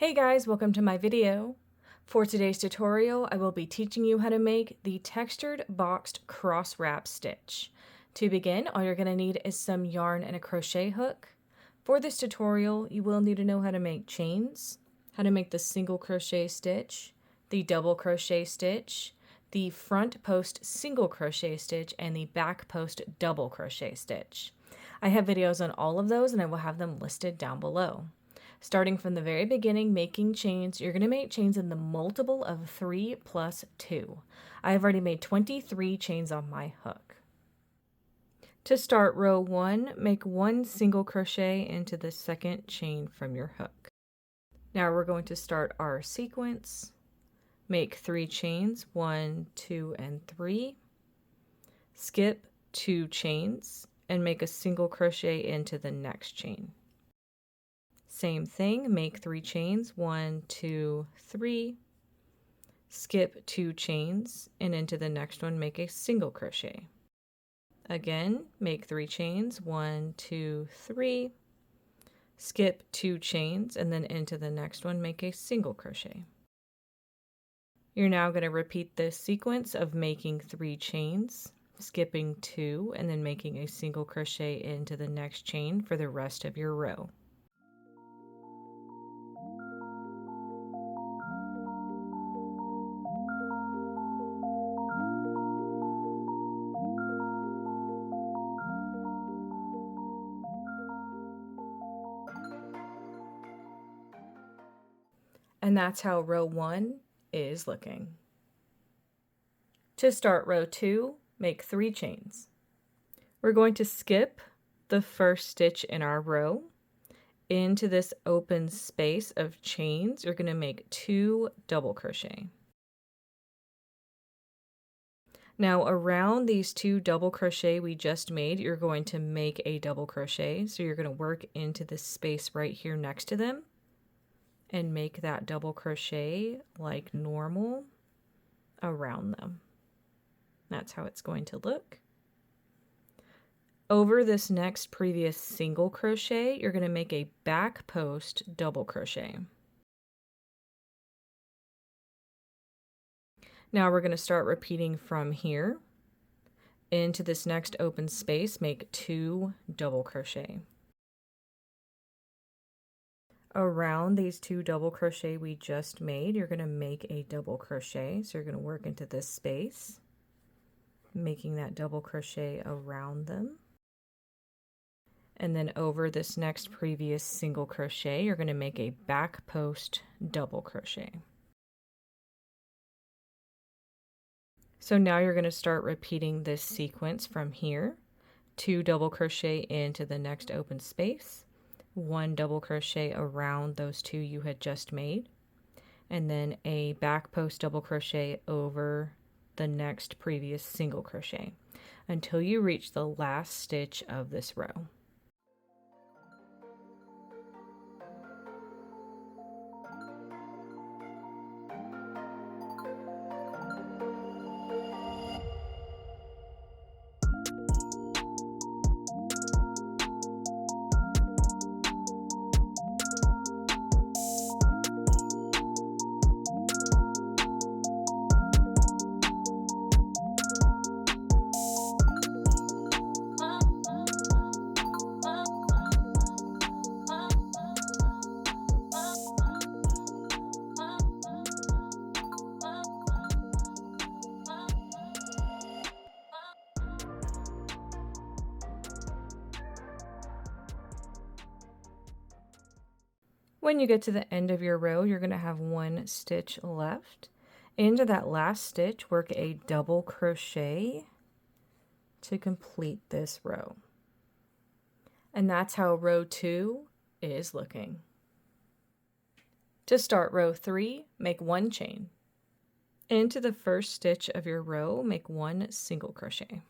Hey guys, welcome to my video. For today's tutorial, I will be teaching you how to make the textured boxed cross wrap stitch. To begin, all you're going to need is some yarn and a crochet hook. For this tutorial, you will need to know how to make chains, how to make the single crochet stitch, the double crochet stitch, the front post single crochet stitch, and the back post double crochet stitch. I have videos on all of those and I will have them listed down below. Starting from the very beginning, making chains, you're going to make chains in the multiple of 3 plus 2. I have already made 23 chains on my hook. To start row 1, make 1 single crochet into the second chain from your hook. Now we're going to start our sequence. Make 3 chains, 1, 2, and 3. Skip 2 chains and make a single crochet into the next chain. Same thing, make 3 chains, 1, 2, 3, skip 2 chains, and into the next one make a single crochet. Again, make 3 chains, 1, 2, 3, skip 2 chains, and then into the next one make a single crochet. You're now going to repeat this sequence of making 3 chains, skipping 2, and then making a single crochet into the next chain for the rest of your row. And that's how row 1 is looking. To start row 2, make 3 chains. We're going to skip the first stitch in our row. Into this open space of chains, you're going to make 2 double crochet. Now around these 2 double crochet we just made, you're going to make a double crochet. So you're going to work into this space right here next to them and make that double crochet like normal around them. That's how it's going to look. Over this next previous single crochet, you're going to make a back post double crochet. Now we're going to start repeating from here. Into this next open space, make 2 double crochet. Around these 2 double crochet we just made, you're going to make a double crochet. So you're going to work into this space, making that double crochet around them. And then over this next previous single crochet, you're going to make a back post double crochet. So now you're going to start repeating this sequence from here. 2 double crochet into the next open space, 1 double crochet around those 2 you had just made, and then a back post double crochet over the next previous single crochet until you reach the last stitch of this row. When you get to the end of your row, you're going to have 1 stitch left. Into that last stitch, work a double crochet to complete this row. And that's how row 2 is looking. To start row 3, make 1 chain. Into the first stitch of your row, make 1 single crochet.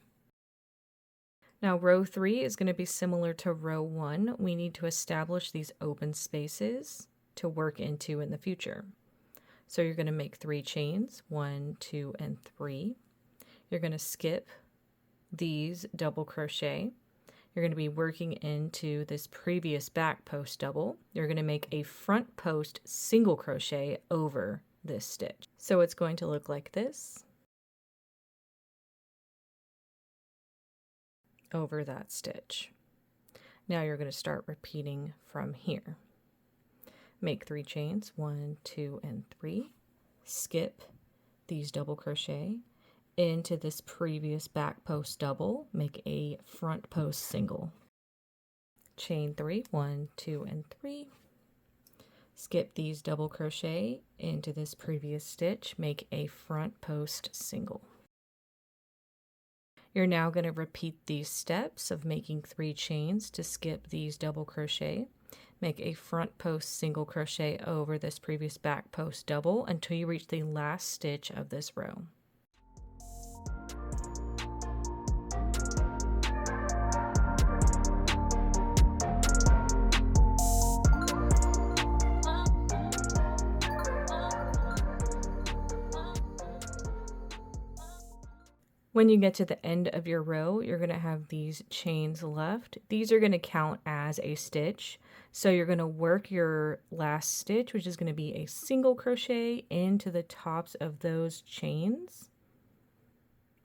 Now row 3 is going to be similar to row 1. We need to establish these open spaces to work into in the future. So you're going to make 3 chains, 1, 2, and 3. You're going to skip these double crochet. You're going to be working into this previous back post double. You're going to make a front post single crochet over this stitch. So it's going to look like this over that stitch. Now you're going to start repeating from here. Make 3 chains, 1, 2, and 3. Skip these double crochet into this previous back post double, make a front post single. Chain 3, 1, 2, and 3. Skip these double crochet into this previous stitch, make a front post single. You're now going to repeat these steps of making 3 chains to skip these double crochet. Make a front post single crochet over this previous back post double until you reach the last stitch of this row. When you get to the end of your row, you're going to have these chains left. These are going to count as a stitch. So you're going to work your last stitch, which is going to be a single crochet into the tops of those chains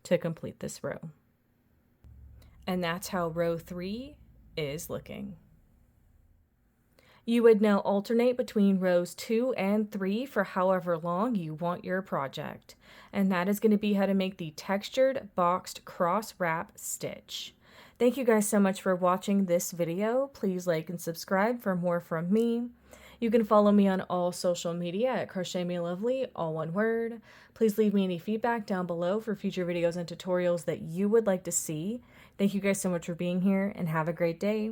to complete this row. And that's how row 3 is looking. You would now alternate between rows 2 and 3 for however long you want your project. And that is going to be how to make the textured boxed cross wrap stitch. Thank you guys so much for watching this video. Please like and subscribe for more from me. You can follow me on all social media at crochetmelovely, all one word. Please leave me any feedback down below for future videos and tutorials that you would like to see. Thank you guys so much for being here and have a great day.